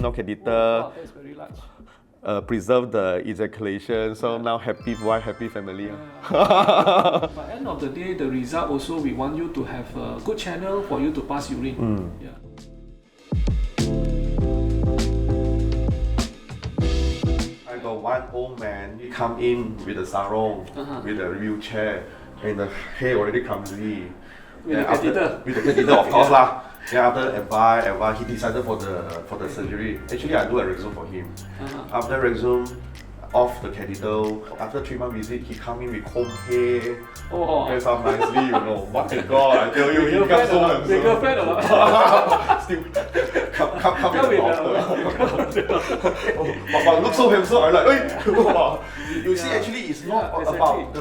no catheter. Wow, that's very large. Preserve the ejaculation, so now happy wife, happy family. By end of the day, the result also, we want you to have a good channel for you to pass urine. Yeah. I got one old man, he come in with a sarong, with a wheelchair, and the hair already clumsy. With the catheter. With the catheter, of course lah. Then after advice, he decided for the surgery. Actually, I do a resume for him. After resume, off the catheter. After 3 month visit, he come in with comb hair. Oh, dress up nicely, you know. What the God, I tell you, he becomes so handsome. The girlfriend or what? Still, come with the doctor. But look so handsome. I'm like, hey. You see, actually, it's not about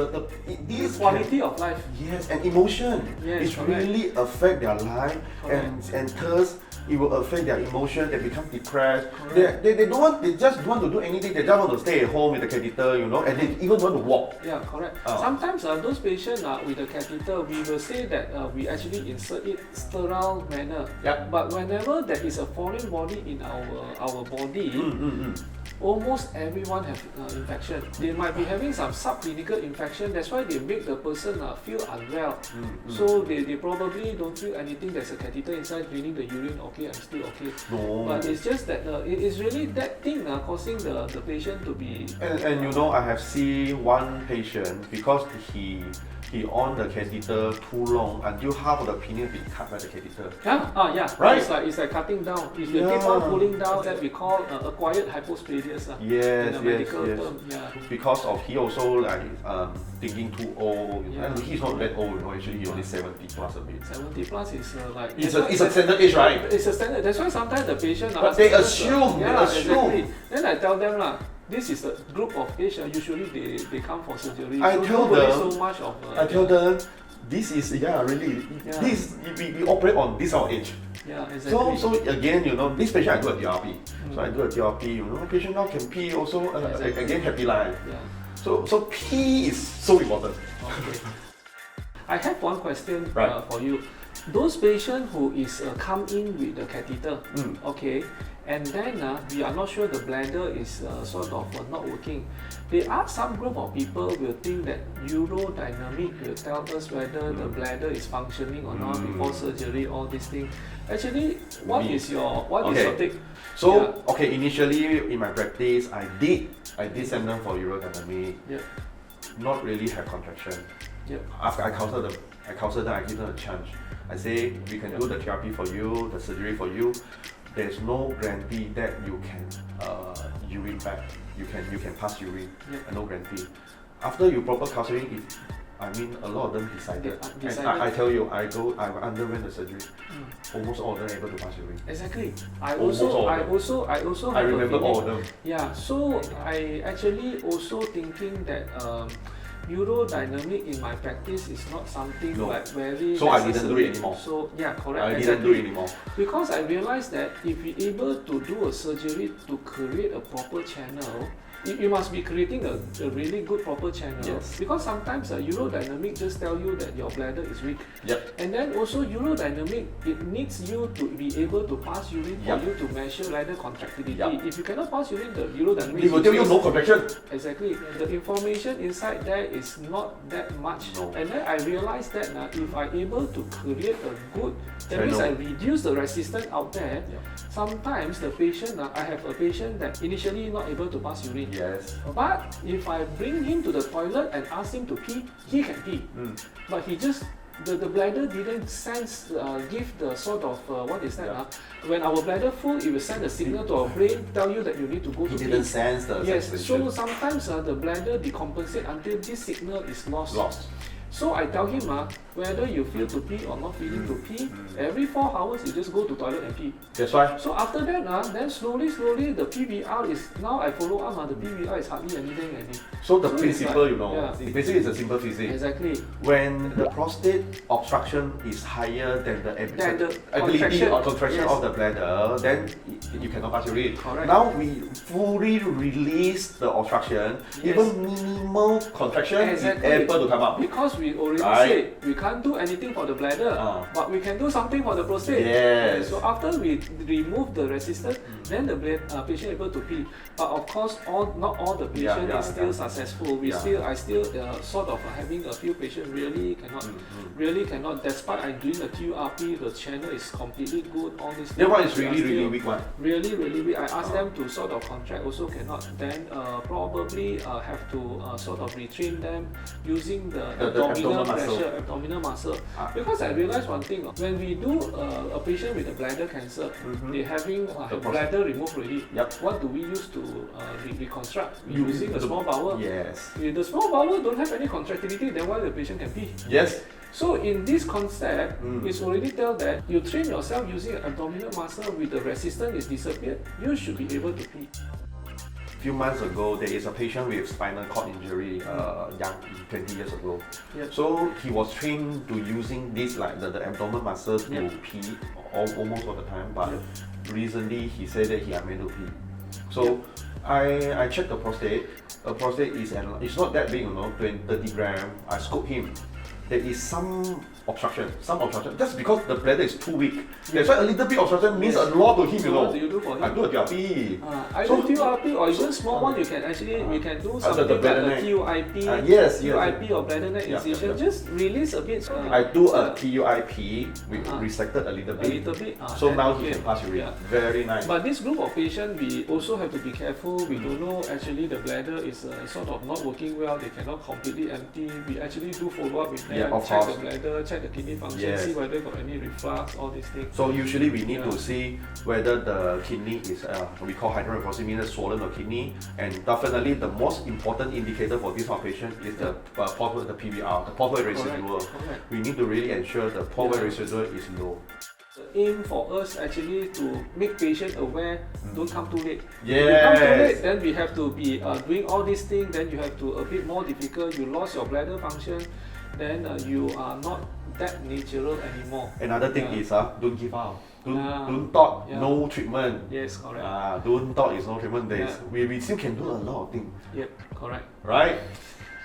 this quality of life. Yes, and emotion. Yes, it really affect their life, and thus it will affect their emotion. They become depressed. They don't want. They just don't want to do anything. They just want to stay at home with the catheter, you know, and they even want to walk. Yeah, correct. Sometimes those patients with the catheter, we will say that we actually insert it sterile manner. Yeah. But whenever there is a foreign body in our body, almost everyone have infection. They might be having some subclinical infection. That's why they make the person feel unwell. So they probably don't feel anything. There's a catheter inside draining the urine. Okay, I'm still okay. No. But it's just that it is really that thing causing the patient to be. And you know, I have seen one patient because he on the catheter too long until half of the penis been cut by the catheter. Yeah. Right. It's like cutting down. If you keep on pulling down, that we call acquired hypospadias. Yes. Term. Yeah. Because of he also like thinking too old. And he's not that old, you know. Actually, he only 70 plus a bit. 70 plus is like. It's a standard age, right? It's a standard. That's why sometimes the patient. But they assume. Exactly. Then I tell them this is a group of age. Usually they come for surgery. I tell them, this is really. This we operate on this our age. Yeah, exactly. So again, you know, this patient I do a TRP. So I do a TRP. You know, patient now can pee also. Again, happy life. Yeah. So pee is so important. Okay. I have one question for you. Those patients who is come in with the catheter, okay, and then we are not sure the bladder is sort of not working. There are some group of people will think that urodynamic will tell us whether the bladder is functioning or not before surgery. All these things. Actually, what is your take? So initially in my practice, I did send them for urodynamic. Yeah. Not really have contraction. Yeah. After I counsel them, I give them a chance. I say we can do the therapy for you, the surgery for you. There's no guarantee that you can urine back. You can pass urine. No guarantee. After you proper counseling, a lot of them decided. And I tell you, I underwent the surgery. Almost all of them able to pass urine. Exactly. I also remember all of them. Yeah. So I actually also thinking that urodynamic in my practice is not something like very. So necessary. I didn't do it anymore. So yeah, correct. I didn't do it anymore. Because I realized that if we able to do a surgery to create a proper channel, you must be creating a really good proper channel. Yes. Because sometimes urodynamic just tell you that your bladder is weak. Yep. And then also urodynamic, it needs you to be able to pass urine for you to measure bladder contractility. If you cannot pass urine, the urodynamic. It will tell you no contraction. Exactly. The information inside there is not that much. No. And then I realized that if I'm able to create a good, that means I reduce the resistance out there. Sometimes the patient, I have a patient that initially not able to pass urine. Yes. But if I bring him to the toilet and ask him to pee, he can pee. But he just the bladder didn't sense give the sort of what is that? When our bladder full, it will send a signal to our brain, tell you that you need to go to pee. He didn't sense the sensation. So sometimes the bladder decompensate until this signal is lost. So I tell him whether you feel to pee or not feeling to pee, every 4 hours you just go to toilet and pee. That's right. So after that, then slowly the PVR is, now I follow up, the PVR is hardly anything already. So the principle, basically it's a simple physics. Exactly. When the prostate obstruction is higher than the ability or contraction of the bladder, then you cannot pass urine. Correct. Now we fully release the obstruction, even minimal contraction is able to come up. Because we already said we can't do anything for the bladder, but we can do something for the prostate. Yes. So after we remove the resistance, then the patient able to pee. But of course, not all the patient is still successful. I still sort of having a few patients really cannot. Despite I'm doing the QRP, the channel is completely good. All these. That one is really weak one. Really weak. I asked them to sort of contract, also cannot. Then probably have to sort of retrain them using the abdominal pressure, abdominal muscle. Because I realized one thing, when we do a patient with a bladder cancer, they having bladder removed already. What do we use to reconstruct? We're using the small bowel. Yes. If the small bowel don't have any contractility, then why the patient can pee? Yes. So in this concept, it's already tell that you train yourself using abdominal muscle with the resistance is disappeared, you should be able to pee. Few months ago, there is a patient with spinal cord injury, young, 20 years ago. So he was trained to using this like the abdominal muscle to pee almost all the time, but recently he said that he unable to pee. So I checked the prostate. The prostate is it's not that big, 30 grams. I scope him. There is some obstruction. That's because the bladder is too weak. That's why a little bit obstruction means a lot to him, So what do you do for him? I do a TRP. Either TRP or even small one, you can actually we can do something like a TUIP, TUIP or bladder neck incision. Just release a bit. I do a TUIP, we resected a little bit. So now he can pass urine. Very nice. But this group of patients, we also have to be careful. We don't know actually the bladder is sort of not working well. They cannot completely empty. We actually do follow up with them, check the bladder, check the kidney function, see whether got any reflux, all these things. So usually we need to see whether the kidney is we call hydronephrosis, means swollen or kidney, and definitely the most important indicator for this patient is the PVR, the portal residual. We need to really ensure the portal residual is low. The aim for us actually to make patient aware, don't come too late. Yes. If you come too late, then we have to be doing all these things, then you have to a bit more difficult, you lost your bladder function, then you are not that natural anymore. Another thing is don't give up. Don't thought no treatment. Yes, correct. Don't thought is no treatment. We still can do a lot of things. Yep, correct. Right?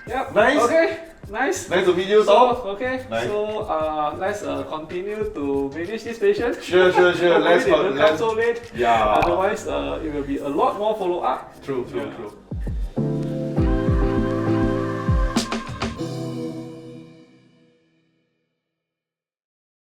Yep. Nice. Okay. Nice. Nice to meet you, So, Toh. okay. Nice. So let's continue to manage this patient. Sure. Let's come so late. Yeah. Otherwise, it will be a lot more follow up. True.